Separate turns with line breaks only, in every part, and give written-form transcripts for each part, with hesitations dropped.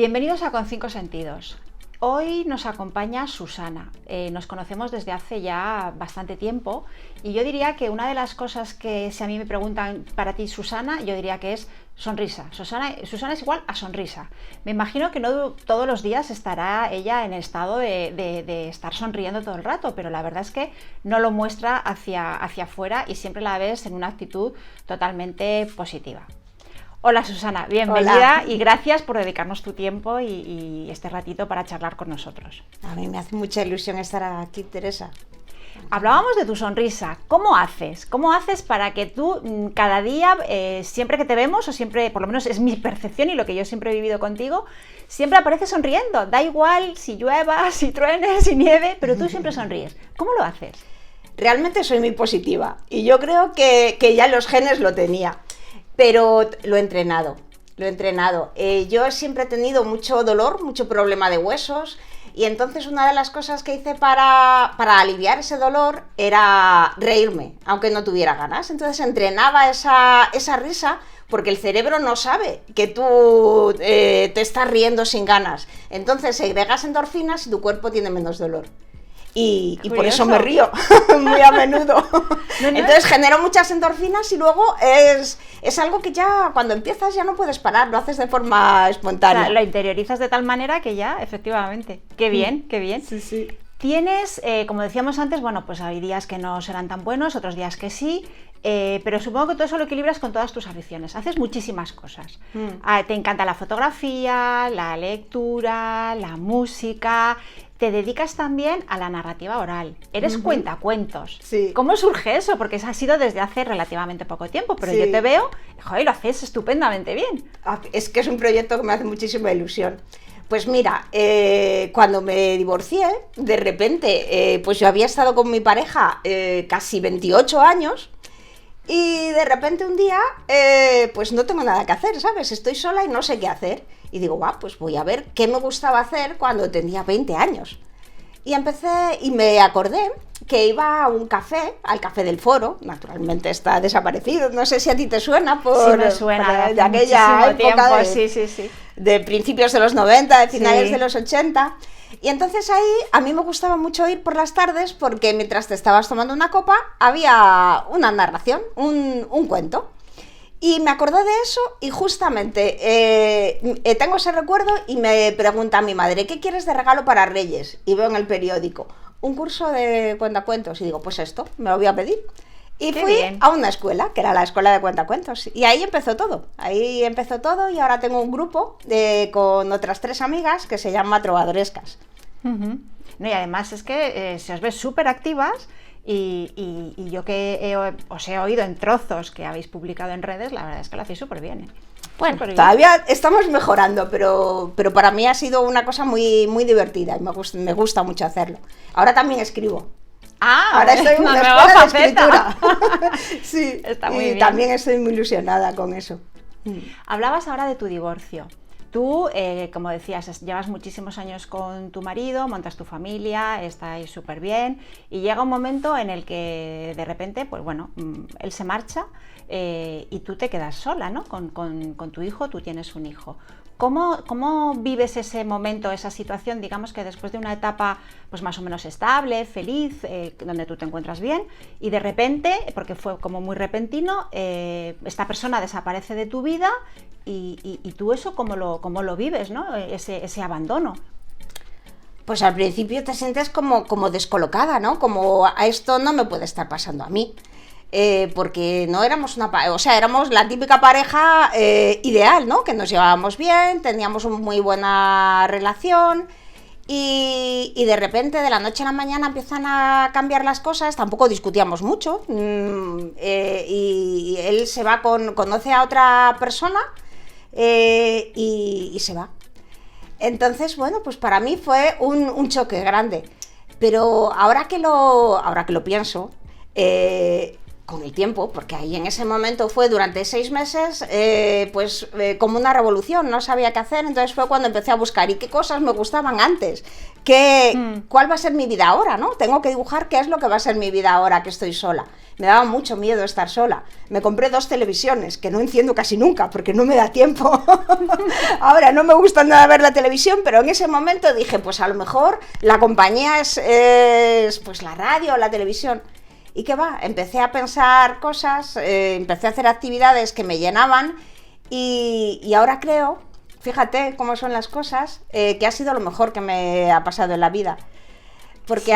Bienvenidos a Con Cinco Sentidos. Hoy nos acompaña Susana. Nos conocemos desde hace ya bastante tiempo y yo diría que una de las cosas que si a mí me preguntan para ti, Susana, yo diría que es sonrisa. Susana es igual a sonrisa. Me imagino que no todos los días estará ella en estado de estar sonriendo todo el rato, pero la verdad es que no lo muestra hacia afuera y siempre la ves en una actitud totalmente positiva. Hola Susana, bienvenida.
Hola.
Y gracias por dedicarnos tu tiempo y este ratito para charlar con nosotros.
A mí me hace mucha ilusión estar aquí, Teresa.
Hablábamos de tu sonrisa. ¿Cómo haces? ¿Cómo haces para que tú cada día, siempre que te vemos, o siempre, por lo menos es mi percepción y lo que yo siempre he vivido contigo, siempre apareces sonriendo? Da igual si llueva, si truene, si nieve, pero tú siempre sonríes. ¿Cómo lo haces?
Realmente soy muy positiva y yo creo que ya los genes lo tenía, pero lo he entrenado. Yo siempre he tenido mucho dolor, mucho problema de huesos. Y entonces una de las cosas que hice para aliviar ese dolor era reírme, aunque no tuviera ganas. Entonces entrenaba esa risa porque el cerebro no sabe que tú te estás riendo sin ganas. Entonces segregas endorfinas y tu cuerpo tiene menos dolor. Y por eso me río muy a menudo. No. Entonces genero muchas endorfinas y luego es algo que ya cuando empiezas ya no puedes parar, lo haces de forma espontánea.
O sea, lo interiorizas de tal manera que ya, efectivamente. Qué bien, qué bien.
Sí, sí.
Tienes, como decíamos antes, bueno, pues hay días que no serán tan buenos, otros días que sí, pero supongo que todo eso lo equilibras con todas tus aficiones. Haces muchísimas cosas. Te encanta la fotografía, la lectura, la música. Te dedicas también a la narrativa oral. Eres cuentacuentos.
Sí.
¿Cómo surge eso? Porque eso ha sido desde hace relativamente poco tiempo, pero
sí.
Yo te veo, joder, lo haces estupendamente bien.
Es que es un proyecto que me hace muchísima ilusión. Pues mira, cuando me divorcié, de repente, pues yo había estado con mi pareja casi 28 años y de repente un día, pues no tengo nada que hacer, ¿sabes? Estoy sola y no sé qué hacer. Y digo, pues voy a ver qué me gustaba hacer cuando tenía 20 años. Y empecé y me acordé que iba a un café, al Café del Foro, naturalmente está desaparecido, no sé si a ti te suena
sí, me suena,
de aquella época
tiempo, sí.
De principios de los 90, de finales de los 80. Y entonces ahí a mí me gustaba mucho ir por las tardes porque mientras te estabas tomando una copa había una narración, un cuento. Y me acordé de eso y justamente tengo ese recuerdo y me pregunta mi madre, ¿qué quieres de regalo para Reyes? Y veo en el periódico, un curso de cuentacuentos. Y digo, pues esto, me lo voy a pedir. Y fui a una escuela, que era la escuela de cuentacuentos. Y ahí empezó todo. Y ahora tengo un grupo con otras 3 amigas que se llama Trovadorescas.
No, y además es que se os ve súper activas. Y yo que os he oído en trozos que habéis publicado en redes, la verdad es que lo hacéis súper bien.
Bueno, todavía estamos mejorando, pero para mí ha sido una cosa muy, muy divertida y me gusta mucho hacerlo. Ahora también escribo. Ahora estoy en una escuela de escritura. Sí, está muy bien. También estoy muy ilusionada con eso.
Hablabas ahora de tu divorcio. Tú, como decías, llevas muchísimos años con tu marido, montas tu familia, estáis súper bien y llega un momento en el que de repente, pues bueno, él se marcha y tú te quedas sola, ¿no? Con tu hijo, tú tienes un hijo. ¿Cómo vives ese momento, esa situación, digamos que después de una etapa pues más o menos estable, feliz, donde tú te encuentras bien y de repente, porque fue como muy repentino, esta persona desaparece de tu vida y tú eso cómo lo vives, ¿no? Ese abandono.
Pues al principio te sientes como descolocada, ¿no? Como a esto no me puede estar pasando a mí. Porque no éramos éramos la típica pareja ideal, ¿no? Que nos llevábamos bien, teníamos una muy buena relación y de repente de la noche a la mañana empiezan a cambiar las cosas, tampoco discutíamos mucho y él se va conoce a otra persona y se va. Entonces, bueno, pues para mí fue un choque grande, pero ahora que lo pienso, con el tiempo, porque ahí en ese momento fue durante 6 meses, como una revolución, no sabía qué hacer, entonces fue cuando empecé a buscar y qué cosas me gustaban antes, cuál va a ser mi vida ahora, ¿no? Tengo que dibujar qué es lo que va a ser mi vida ahora que estoy sola. Me daba mucho miedo estar sola. Me compré 2 televisiones, que no enciendo casi nunca, porque no me da tiempo. Ahora no me gusta nada ver la televisión, pero en ese momento dije, pues a lo mejor la compañía es pues la radio o la televisión. ¿Y qué va? Empecé a pensar cosas, empecé a hacer actividades que me llenaban y ahora creo, fíjate cómo son las cosas, que ha sido lo mejor que me ha pasado en la vida. Porque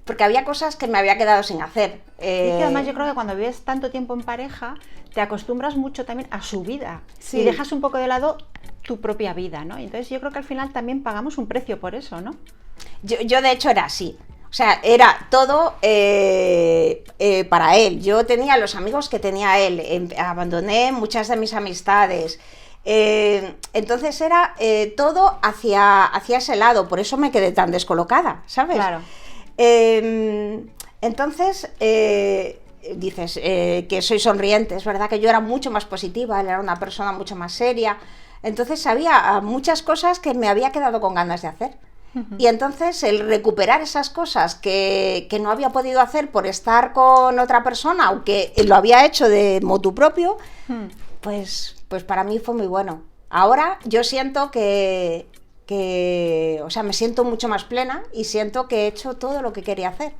porque había cosas que me había quedado sin hacer.
Y que además yo creo que cuando vives tanto tiempo en pareja, te acostumbras mucho también a su vida y dejas un poco de lado tu propia vida, ¿no? Entonces yo creo que al final también pagamos un precio por eso, ¿no?
Yo de hecho era así. O sea, era todo para él. Yo tenía los amigos que tenía él, abandoné muchas de mis amistades. Entonces era todo hacia ese lado, por eso me quedé tan descolocada, ¿sabes?
Claro.
Entonces, dices que soy sonriente, es verdad que yo era mucho más positiva, él era una persona mucho más seria. Entonces había muchas cosas que me había quedado con ganas de hacer. Y entonces el recuperar esas cosas que no había podido hacer por estar con otra persona, aunque lo había hecho de motu propio, pues para mí fue muy bueno. Ahora yo siento o sea, me siento mucho más plena y siento que he hecho todo lo que quería hacer.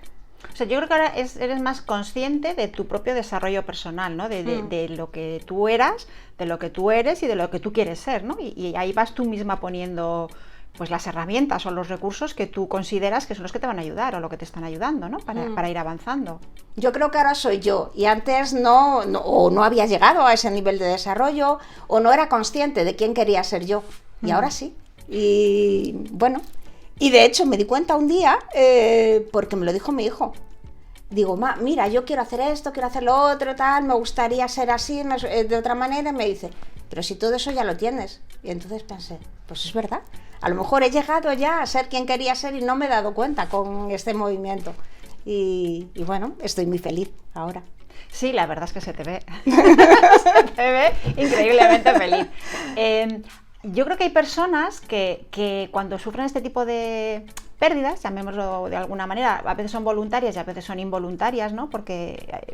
O sea, yo creo que ahora eres más consciente de tu propio desarrollo personal, ¿no? De lo que tú eras, de lo que tú eres y de lo que tú quieres ser, ¿no? Y ahí vas tú misma poniendo pues las herramientas o los recursos que tú consideras que son los que te van a ayudar o lo que te están ayudando, ¿no? Para ir avanzando.
Yo creo que ahora soy yo y antes o no había llegado a ese nivel de desarrollo o no era consciente de quién quería ser yo y ahora sí. Y bueno, y de hecho me di cuenta un día porque me lo dijo mi hijo. Digo, mira, yo quiero hacer esto, quiero hacer lo otro, tal, me gustaría ser así, de otra manera, y me dice, pero si todo eso ya lo tienes. Y entonces pensé, pues es verdad, a lo mejor he llegado ya a ser quien quería ser y no me he dado cuenta con este movimiento. Y bueno, estoy muy feliz ahora.
Sí, la verdad es que se te ve, se te ve increíblemente feliz. Yo creo que hay personas que cuando sufren este tipo de pérdidas, llamémoslo de alguna manera, a veces son voluntarias y a veces son involuntarias, ¿no? Porque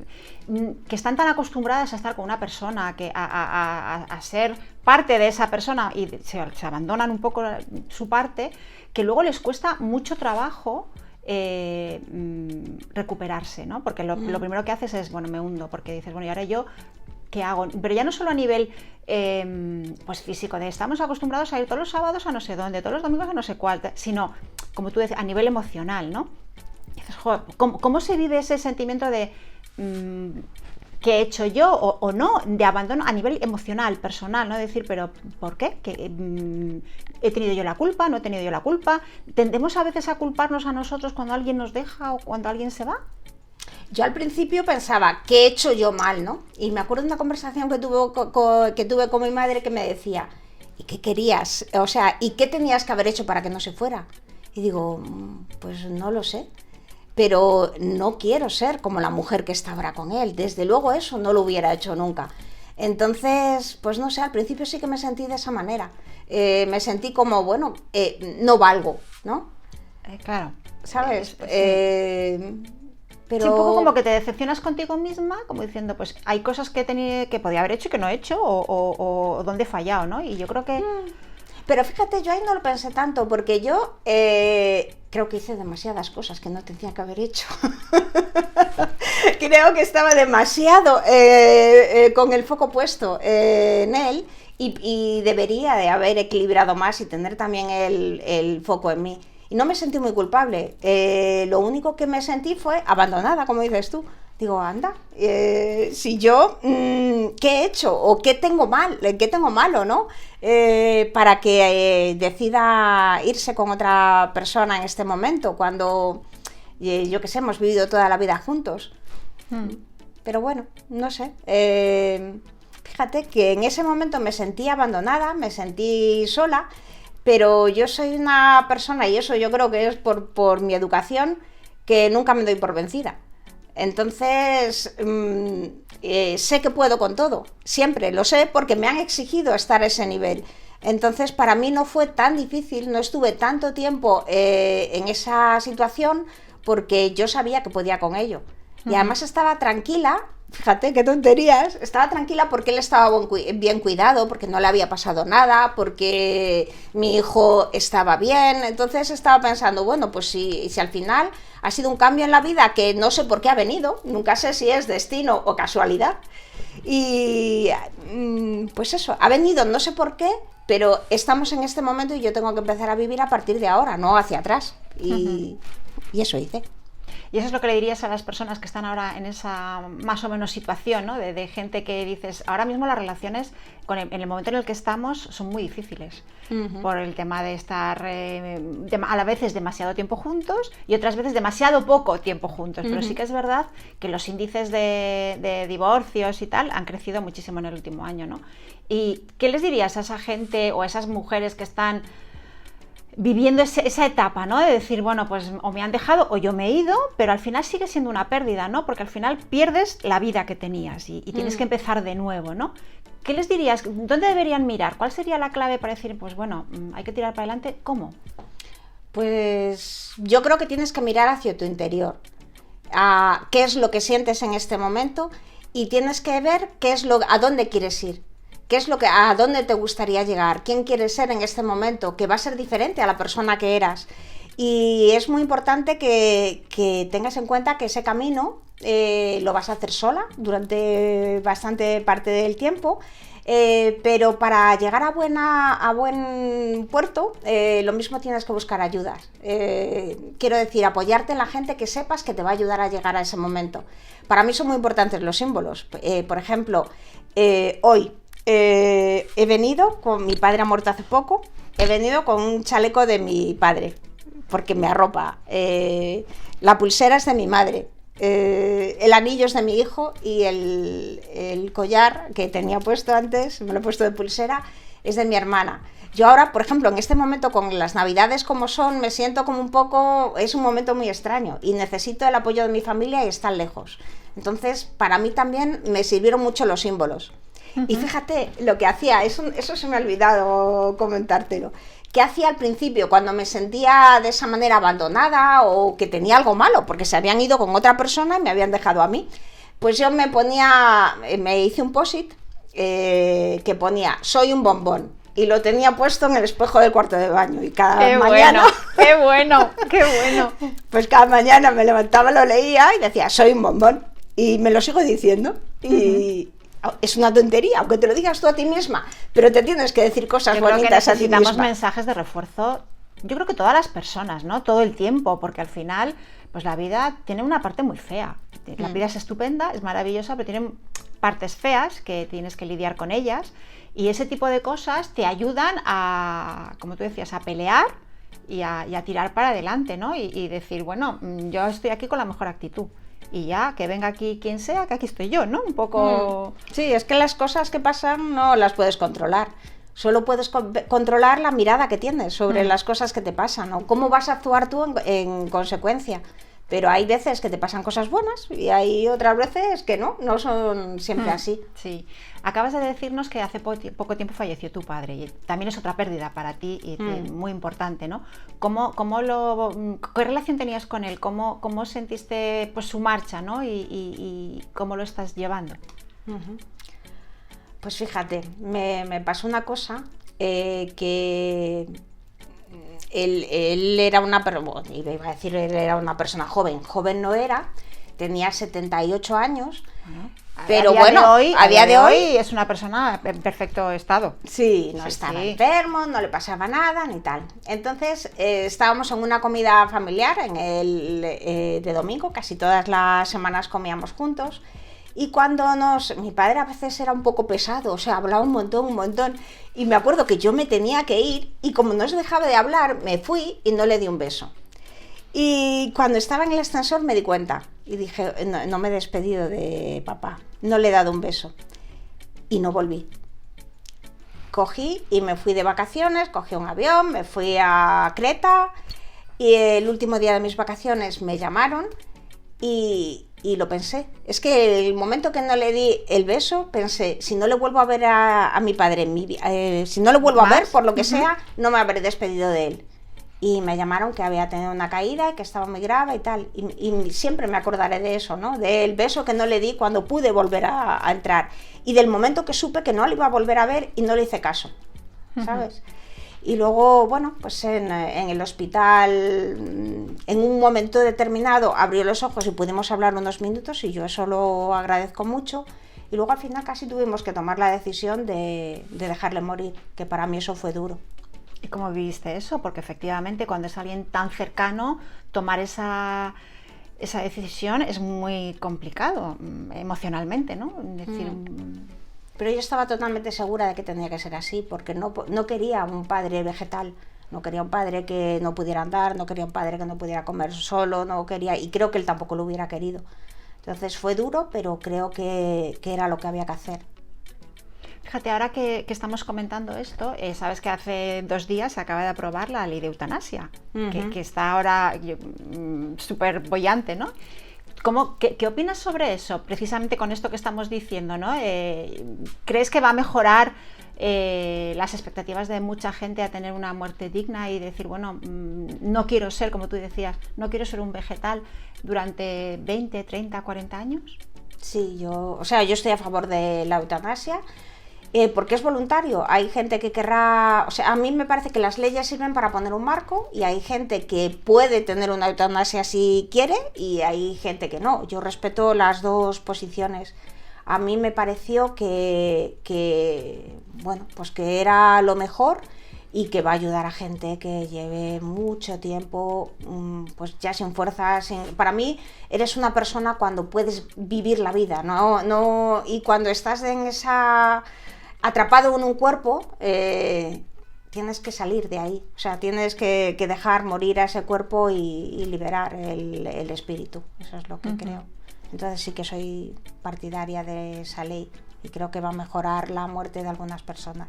que están tan acostumbradas a estar con una persona, a ser parte de esa persona y se abandonan un poco su parte, que luego les cuesta mucho trabajo recuperarse, ¿no? Porque lo primero que haces es, bueno, me hundo, porque dices, bueno, y ahora yo ¿qué hago? Pero ya no solo a nivel pues físico, de estamos acostumbrados a ir todos los sábados a no sé dónde, todos los domingos a no sé cuál, sino, como tú decías, a nivel emocional, ¿no? Y dices, joder, ¿cómo se vive ese sentimiento de qué he hecho yo o no, de abandono a nivel emocional, personal, ¿no? Decir, pero ¿por qué? ¿He tenido yo la culpa? ¿No he tenido yo la culpa? ¿Tendemos a veces a culparnos a nosotros cuando alguien nos deja o cuando alguien se va?
Yo al principio pensaba, ¿qué he hecho yo mal, no? Y me acuerdo de una conversación que tuve con mi madre que me decía, ¿y qué querías? O sea, ¿y qué tenías que haber hecho para que no se fuera? Y digo, pues no lo sé, pero no quiero ser como la mujer que está ahora con él. Desde luego eso no lo hubiera hecho nunca. Entonces, pues no sé, al principio sí que me sentí de esa manera. Me sentí como, bueno, no valgo, ¿no?
Claro.
¿Sabes? Pero...
Sí, un poco como que te decepcionas contigo misma, como diciendo, pues hay cosas que podía haber hecho y que no he hecho, o dónde he fallado, ¿no? Y yo creo que...
Pero fíjate, yo ahí no lo pensé tanto, porque yo creo que hice demasiadas cosas que no tenía que haber hecho. Creo que estaba demasiado con el foco puesto en él y debería de haber equilibrado más y tener también el foco en mí. Y no me sentí muy culpable, lo único que me sentí fue abandonada, como dices tú. Digo, anda, si yo, ¿qué he hecho? ¿O qué tengo mal? ¿Qué tengo malo, no? Para que decida irse con otra persona en este momento, cuando, yo qué sé, hemos vivido toda la vida juntos. Pero bueno, no sé. Fíjate que en ese momento me sentí abandonada, me sentí sola, pero yo soy una persona, y eso yo creo que es por mi educación, que nunca me doy por vencida. Entonces, sé que puedo con todo, siempre lo sé porque me han exigido estar a ese nivel. Entonces, para mí no fue tan difícil, no estuve tanto tiempo en esa situación porque yo sabía que podía con ello. Y además estaba tranquila, fíjate qué tonterías, estaba tranquila porque él estaba bien cuidado, porque no le había pasado nada, porque mi hijo estaba bien. Entonces estaba pensando, bueno, pues si al final ha sido un cambio en la vida que no sé por qué ha venido, nunca sé si es destino o casualidad. Y pues eso, ha venido no sé por qué, pero estamos en este momento y yo tengo que empezar a vivir a partir de ahora, no hacia atrás. Y eso hice.
Y eso es lo que le dirías a las personas que están ahora en esa más o menos situación, ¿no? De gente que dices, ahora mismo las relaciones en el momento en el que estamos son muy difíciles, por el tema de estar a la veces demasiado tiempo juntos y otras veces demasiado poco tiempo juntos, pero sí que es verdad que los índices de divorcios y tal han crecido muchísimo en el último año, ¿no? ¿Y qué les dirías a esa gente o a esas mujeres que están viviendo esa etapa, ¿no? De decir, bueno, pues o me han dejado o yo me he ido, pero al final sigue siendo una pérdida, ¿no? Porque al final pierdes la vida que tenías y tienes que empezar de nuevo, ¿no? ¿Qué les dirías? ¿Dónde deberían mirar? ¿Cuál sería la clave para decir, pues bueno, hay que tirar para adelante? ¿Cómo?
Pues yo creo que tienes que mirar hacia tu interior, a qué es lo que sientes en este momento y tienes que ver a dónde quieres ir. ¿Qué es a dónde te gustaría llegar? ¿Quién quieres ser en este momento? Que va a ser diferente a la persona que eras. Y es muy importante que tengas en cuenta que ese camino lo vas a hacer sola durante bastante parte del tiempo, pero para llegar a buen puerto, lo mismo tienes que buscar ayudas. Quiero decir, apoyarte en la gente que sepas que te va a ayudar a llegar a ese momento. Para mí son muy importantes los símbolos. Por ejemplo, hoy he venido con mi padre, ha muerto hace poco, he venido con un chaleco de mi padre, porque me arropa, la pulsera es de mi madre, el anillo es de mi hijo y el collar que tenía puesto antes, me lo he puesto de pulsera, es de mi hermana. Yo ahora, por ejemplo, en este momento con las navidades como son, me siento como es un momento muy extraño y necesito el apoyo de mi familia y estar lejos. Entonces, para mí también me sirvieron mucho los símbolos. Y fíjate lo que hacía, eso se me ha olvidado comentártelo, que hacía al principio cuando me sentía de esa manera abandonada o que tenía algo malo, porque se habían ido con otra persona y me habían dejado a mí, pues yo me hice un post-it que ponía, soy un bombón, y lo tenía puesto en el espejo del cuarto de baño y cada mañana...
¡Qué bueno! ¡Qué bueno!
Pues cada mañana me levantaba, lo leía y decía, soy un bombón, y me lo sigo diciendo, y... Es una tontería, aunque te lo digas tú a ti misma, pero te tienes que decir cosas bonitas a ti misma.
Necesitamos mensajes de refuerzo, yo creo que todas las personas, ¿no? Todo el tiempo, porque al final, pues la vida tiene una parte muy fea. La vida es estupenda, es maravillosa, pero tiene partes feas que tienes que lidiar con ellas y ese tipo de cosas te ayudan a, como tú decías, a pelear y a tirar para adelante, ¿no? Y decir, bueno, yo estoy aquí con la mejor actitud. Y ya, que venga aquí quien sea, que aquí estoy yo, ¿no? Un poco...
Sí, es que las cosas que pasan no las puedes controlar. Solo puedes controlar la mirada que tienes sobre las cosas que te pasan, o cómo vas a actuar tú en consecuencia. Pero hay veces que te pasan cosas buenas y hay otras veces que no son siempre así.
Sí. Acabas de decirnos que hace poco tiempo falleció tu padre y también es otra pérdida para ti y muy importante, ¿no? ¿Qué relación tenías con él? ¿Cómo sentiste pues su marcha, ¿no? Y cómo lo estás llevando?
Pues fíjate, me pasó una cosa que... Él era una persona joven no era, tenía 78 años, pero
a día de hoy es una persona en perfecto estado.
Sí, no estaba enfermo, no le pasaba nada ni tal. Entonces estábamos en una comida familiar de domingo, casi todas las semanas comíamos juntos. Y cuando mi padre a veces era un poco pesado, o sea, hablaba un montón, y me acuerdo que yo me tenía que ir, y como no se dejaba de hablar, me fui y no le di un beso. Y cuando estaba en el ascensor me di cuenta, y dije, no me he despedido de papá, no le he dado un beso. Y no volví. Cogí y me fui de vacaciones, cogí un avión, me fui a Creta, y el último día de mis vacaciones me llamaron, y y lo pensé. Es que el momento que no le di el beso, pensé, si no le vuelvo a ver a mi padre, si no le vuelvo a ver, por lo que sea, no me habré despedido de él. Y me llamaron que había tenido una caída y que estaba muy grave y tal. Y siempre me acordaré de eso, ¿no? Del beso que no le di cuando pude volver a entrar. Y del momento que supe que no le iba a volver a ver y no le hice caso, ¿sabes? Y luego, bueno, pues en el hospital, en un momento determinado, abrió los ojos y pudimos hablar unos minutos y yo eso lo agradezco mucho. Y luego al final casi tuvimos que tomar la decisión de dejarle morir, que para mí eso fue duro.
¿Y cómo viviste eso? Porque efectivamente cuando es alguien tan cercano, tomar esa decisión es muy complicado emocionalmente, ¿no? Es decir,
pero yo estaba totalmente segura de que tenía que ser así, porque no quería un padre vegetal, no quería un padre que no pudiera andar, no quería un padre que no pudiera comer solo, no quería, y creo que él tampoco lo hubiera querido. Entonces fue duro, pero creo que era lo que había que hacer.
Fíjate, ahora que estamos comentando esto, sabes que hace 2 días se acaba de aprobar la ley de eutanasia, que está ahora súper boyante, ¿no? ¿Qué opinas sobre eso? Precisamente con esto que estamos diciendo, ¿no? ¿Crees que va a mejorar las expectativas de mucha gente a tener una muerte digna y decir, bueno, no quiero ser, como tú decías, no quiero ser un vegetal durante 20, 30, 40 años?
Sí, yo estoy a favor de la eutanasia. Porque es voluntario, hay gente que querrá, o sea, a mí me parece que las leyes sirven para poner un marco y hay gente que puede tener una eutanasia si quiere y hay gente que no. Yo respeto las dos posiciones. A mí me pareció bueno, pues que era lo mejor y que va a ayudar a gente que lleve mucho tiempo, pues ya sin fuerzas. Para mí eres una persona cuando puedes vivir la vida, no, y cuando estás en esa atrapado en un cuerpo, tienes que salir de ahí, o sea, tienes que dejar morir a ese cuerpo y liberar el espíritu, eso es lo que creo. Entonces sí que soy partidaria de esa ley y creo que va a mejorar la muerte de algunas personas,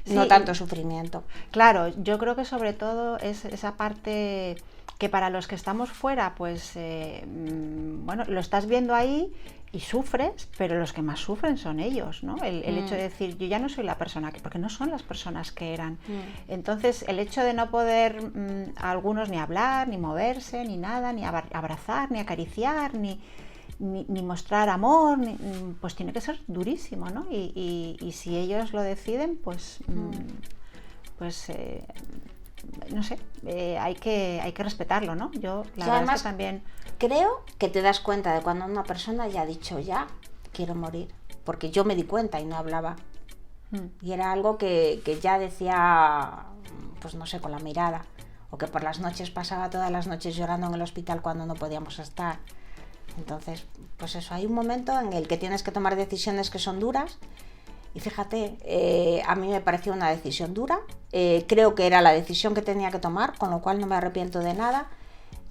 sí, no tanto sufrimiento.
Claro, yo creo que sobre todo es esa parte que para los que estamos fuera, pues bueno, lo estás viendo ahí y sufres, pero los que más sufren son ellos, ¿no? El hecho de decir, yo ya no soy la persona que, porque no son las personas que eran. Entonces, el hecho de no poder a algunos ni hablar, ni moverse, ni nada, ni abrazar, ni acariciar, ni mostrar amor, pues tiene que ser durísimo, ¿no? Y si ellos lo deciden, pues no sé, hay que respetarlo, ¿no? Yo la verdad es que también
creo que te das cuenta de cuando una persona ya ha dicho ya quiero morir, porque yo me di cuenta y no hablaba y era algo que ya decía, pues no sé, con la mirada, o que por las noches pasaba todas las noches llorando en el hospital cuando no podíamos estar. Entonces, pues eso, hay un momento en el que tienes que tomar decisiones que son duras. Y fíjate, a mí me pareció una decisión dura, creo que era la decisión que tenía que tomar, con lo cual no me arrepiento de nada.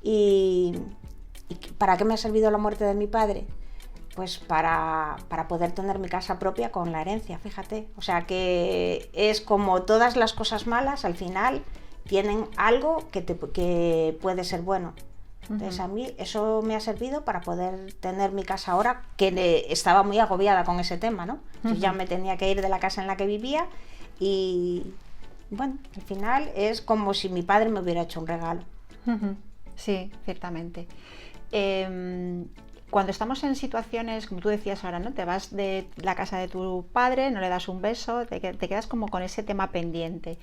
¿Y para qué me ha servido la muerte de mi padre? Pues para poder tener mi casa propia con la herencia, fíjate. O sea que es como todas las cosas malas, al final tienen algo que puede ser bueno. Entonces a mí eso me ha servido para poder tener mi casa ahora, que estaba muy agobiada con ese tema, ¿no? Yo ya me tenía que ir de la casa en la que vivía y bueno, al final es como si mi padre me hubiera hecho un regalo.
Sí, ciertamente. Cuando estamos en situaciones, como tú decías ahora, ¿no? Te vas de la casa de tu padre, no le das un beso, te quedas como con ese tema pendiente.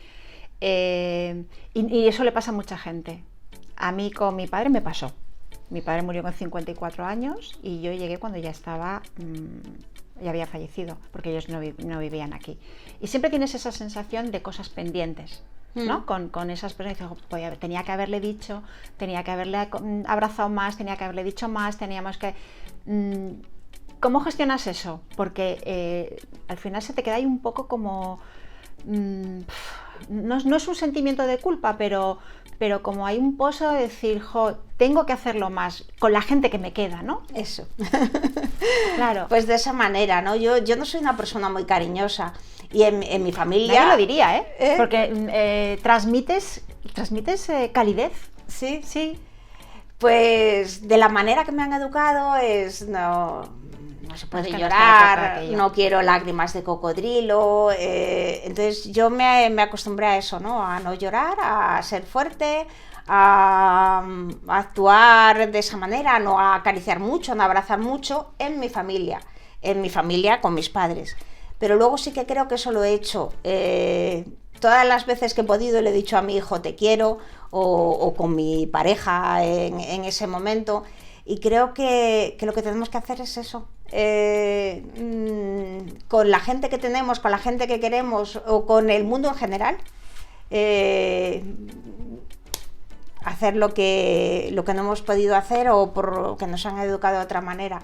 Y eso le pasa a mucha gente. A mí con mi padre me pasó. Mi padre murió con 54 años y yo llegué cuando ya ya había fallecido, porque ellos no vivían aquí. Y siempre tienes esa sensación de cosas pendientes, ¿no? Con esas personas, tenía que haberle dicho, tenía que haberle abrazado más, tenía que haberle dicho más, teníamos que... ¿Cómo gestionas eso? Porque al final se te queda ahí un poco como... no es un sentimiento de culpa, pero como hay un pozo de decir, tengo que hacerlo más con la gente que me queda, ¿no?
Eso.
Claro.
Pues de esa manera, ¿no? Yo no soy una persona muy cariñosa y en mi familia...
Nadie lo diría, ¿eh? Porque transmites calidez.
Sí.
Sí.
Pues de la manera que me han educado es no se puede
que
llorar, no quiero lágrimas de cocodrilo, entonces yo me acostumbré a eso, ¿no? A no llorar, a ser fuerte, a actuar de esa manera, no a acariciar mucho, a no abrazar mucho en mi familia con mis padres. Pero luego sí que creo que eso lo he hecho. Todas las veces que he podido le he dicho a mi hijo te quiero, o con mi pareja en ese momento, y creo que lo que tenemos que hacer es eso. Con la gente que tenemos, con la gente que queremos o con el mundo en general, hacer lo que no hemos podido hacer o por que nos han educado de otra manera.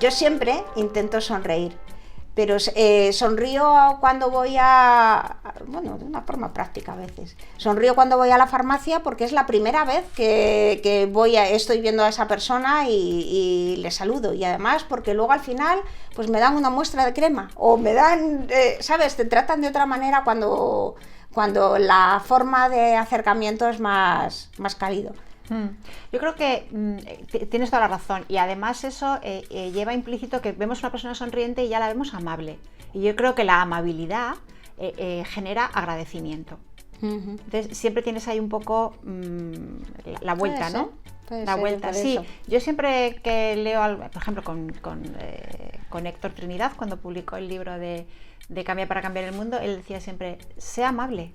Yo siempre intento sonreír, pero sonrío cuando voy bueno, de una forma práctica a veces. Sonrío cuando voy a la farmacia porque es la primera vez que estoy viendo a esa persona y le saludo. Y además porque luego al final pues me dan una muestra de crema o me dan, ¿sabes? Te tratan de otra manera cuando la forma de acercamiento es más cálido.
Yo creo que tienes toda la razón, y además eso lleva implícito que vemos una persona sonriente y ya la vemos amable, y yo creo que la amabilidad genera agradecimiento. Entonces siempre tienes ahí un poco la vuelta, ¿no? La vuelta, sí. Yo siempre que leo algo, por ejemplo con Héctor Trinidad, cuando publicó el libro de Cambia para cambiar el mundo, él decía siempre, sé amable.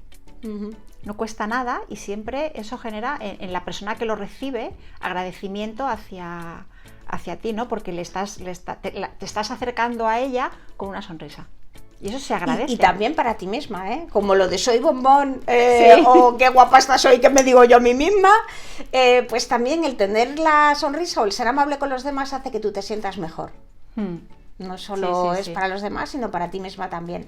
No cuesta nada, y siempre eso genera en la persona que lo recibe agradecimiento hacia ti, ¿no? Porque te estás acercando a ella con una sonrisa. Y eso se agradece.
Y también para ti misma, ¿eh? Como lo de soy bombón, sí. O qué guapa estás hoy, que me digo yo a mí misma, pues también el tener la sonrisa o el ser amable con los demás hace que tú te sientas mejor. No solo es para los demás, sino para ti misma también.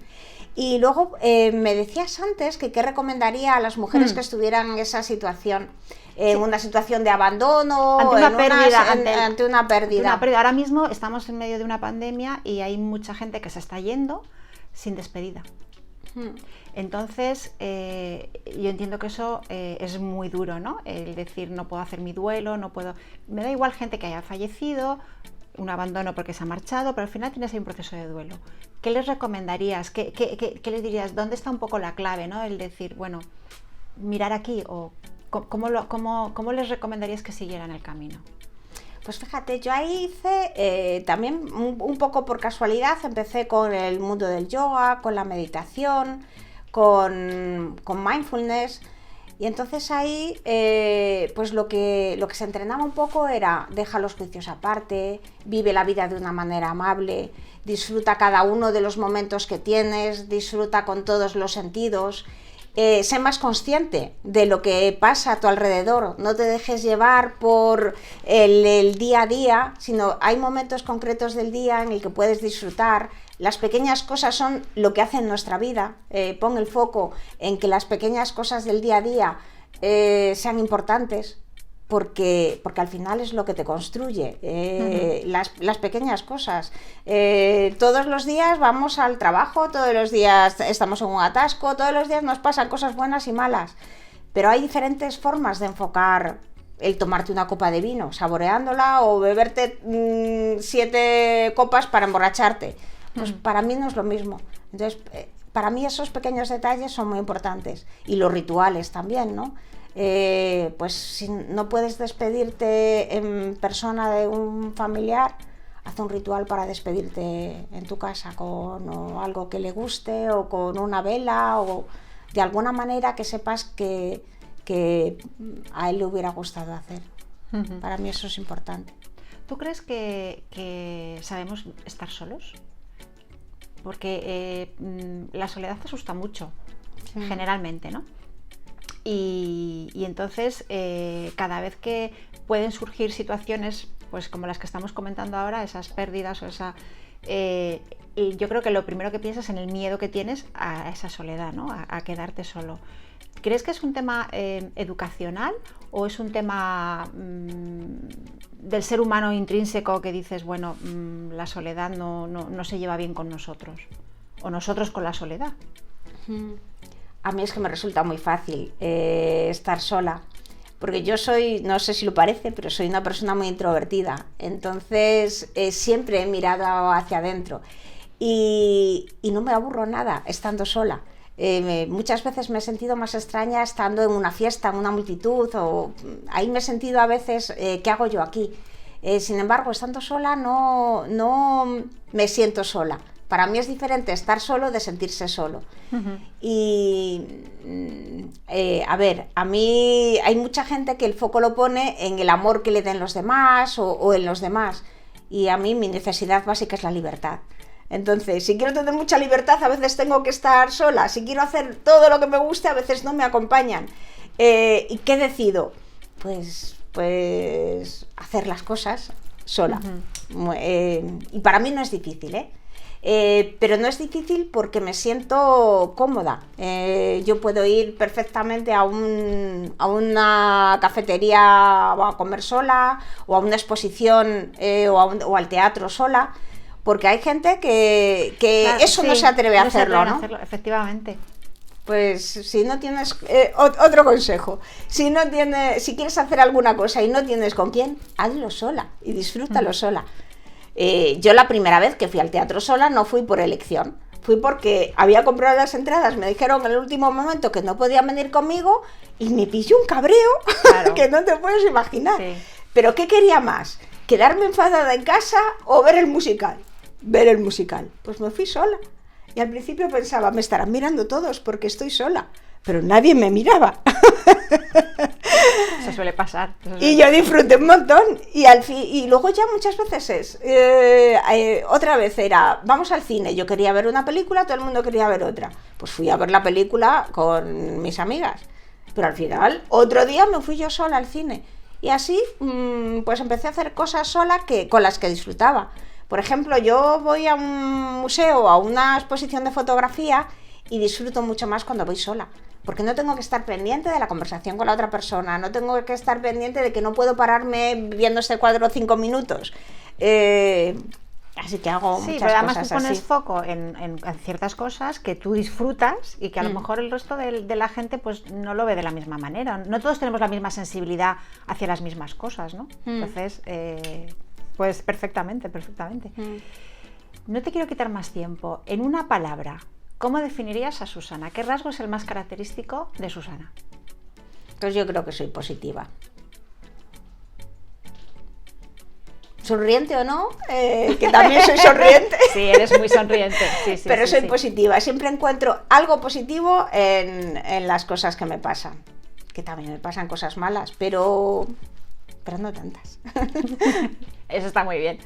Y luego me decías antes que qué recomendaría a las mujeres que estuvieran en esa situación, en una situación de abandono, ante una pérdida.
Ahora mismo estamos en medio de una pandemia y hay mucha gente que se está yendo sin despedida. Entonces, yo entiendo que eso es muy duro, ¿no? El decir, no puedo hacer mi duelo, no puedo... Me da igual gente que haya fallecido, un abandono porque se ha marchado, pero al final tienes ahí un proceso de duelo. ¿Qué les recomendarías? ¿Qué les dirías? ¿Dónde está un poco la clave, ¿no? El decir, bueno, mirar aquí, o ¿cómo les recomendarías que siguieran el camino?
Pues fíjate, yo ahí hice también un poco por casualidad, empecé con el mundo del yoga, con la meditación, con mindfulness. Y entonces ahí, pues lo que se entrenaba un poco era deja los juicios aparte, vive la vida de una manera amable, disfruta cada uno de los momentos que tienes, disfruta con todos los sentidos, sé más consciente de lo que pasa a tu alrededor, no te dejes llevar por el día a día, sino hay momentos concretos del día en el que puedes disfrutar. Las pequeñas cosas son lo que hacen nuestra vida. Pon el foco en que las pequeñas cosas del día a día sean importantes, porque al final es lo que te construye. Las pequeñas cosas. Todos los días vamos al trabajo, todos los días estamos en un atasco, todos los días nos pasan cosas buenas y malas. Pero hay diferentes formas de enfocar el tomarte una copa de vino, saboreándola, o beberte 7 copas para emborracharte. Pues para mí no es lo mismo. Entonces, para mí esos pequeños detalles son muy importantes. Y los rituales también, ¿no? Pues si no puedes despedirte en persona de un familiar, haz un ritual para despedirte en tu casa con algo que le guste, o con una vela, o de alguna manera que sepas que a él le hubiera gustado hacer. Para mí eso es importante.
¿Tú crees que sabemos estar solos? Porque la soledad te asusta mucho, generalmente, ¿no? Y entonces cada vez que pueden surgir situaciones pues como las que estamos comentando ahora, esas pérdidas o yo creo que lo primero que piensas es en el miedo que tienes a esa soledad, ¿no? A quedarte solo. ¿Crees que es un tema educacional, o es un tema del ser humano intrínseco que dices, bueno, la soledad no se lleva bien con nosotros, o nosotros con la soledad?
A mí es que me resulta muy fácil estar sola. porque yo soy, no sé si lo parece, pero soy una persona muy introvertida, entonces siempre he mirado hacia adentro y no me aburro nada estando sola. Muchas veces me he sentido más extraña estando en una fiesta, en una multitud, o ahí me he sentido a veces, ¿qué hago yo aquí? Sin embargo, estando sola no me siento sola. Para mí es diferente estar solo de sentirse solo. Y, a ver, a mí hay mucha gente que el foco lo pone en el amor que le den los demás o en los demás. Y a mí mi necesidad básica es la libertad. Entonces, si quiero tener mucha libertad, a veces tengo que estar sola. Si quiero hacer todo lo que me gusta, a veces no me acompañan. ¿Y qué decido? Pues hacer las cosas sola. Y para mí no es difícil, pero no es difícil porque me siento cómoda. Yo puedo ir perfectamente a una cafetería a comer sola, o a una exposición o al teatro sola, porque hay gente que claro, eso sí, no se atreve a hacerlo, ¿no?
Efectivamente.
Pues si no tienes, otro consejo, si quieres hacer alguna cosa y no tienes con quién, hazlo sola y disfrútalo sola. Yo la primera vez que fui al teatro sola no fui por elección, fui porque había comprado las entradas, me dijeron en el último momento que no podían venir conmigo y me pilló un cabreo, claro, que no te puedes imaginar. Sí. Pero ¿qué quería más? ¿Quedarme enfadada en casa o ver el musical? Ver el musical. Pues me fui sola. Y al principio pensaba, me estarán mirando todos porque estoy sola, pero nadie me miraba.
Eso suele pasar.
Y yo disfruté un montón. Y luego ya muchas veces otra vez era, vamos al cine, yo quería ver una película, todo el mundo quería ver otra. Pues fui a ver la película con mis amigas. Pero al final, otro día me fui yo sola al cine. Y así, pues empecé a hacer cosas sola con las que disfrutaba. Por ejemplo, yo voy a un museo, a una exposición de fotografía y disfruto mucho más cuando voy sola, porque no tengo que estar pendiente de la conversación con la otra persona, no tengo que estar pendiente de que no puedo pararme viendo este cuadro 5 minutos. Así que hago muchas cosas así. Sí, pero además tú pones
foco en ciertas cosas que tú disfrutas y que a lo mejor el resto de la gente pues no lo ve de la misma manera. No todos tenemos la misma sensibilidad hacia las mismas cosas, ¿no? Entonces... Pues perfectamente. No te quiero quitar más tiempo. En una palabra, ¿cómo definirías a Susana? ¿Qué rasgo es el más característico de Susana?
Pues yo creo que soy positiva. ¿Sonriente o no? Que también soy sonriente.
Sí, eres muy sonriente. Sí,
pero soy positiva. Siempre encuentro algo positivo en las cosas que me pasan. Que también me pasan cosas malas, pero no tantas.
Eso está muy bien.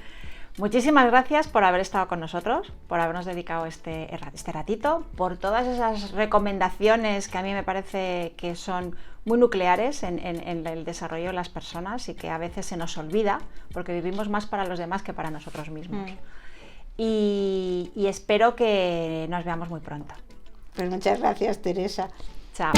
Muchísimas gracias por haber estado con nosotros, por habernos dedicado este ratito, por todas esas recomendaciones que a mí me parece que son muy nucleares en el desarrollo de las personas y que a veces se nos olvida porque vivimos más para los demás que para nosotros mismos. Y espero que nos veamos muy pronto.
Pues muchas gracias, Teresa.
Chao.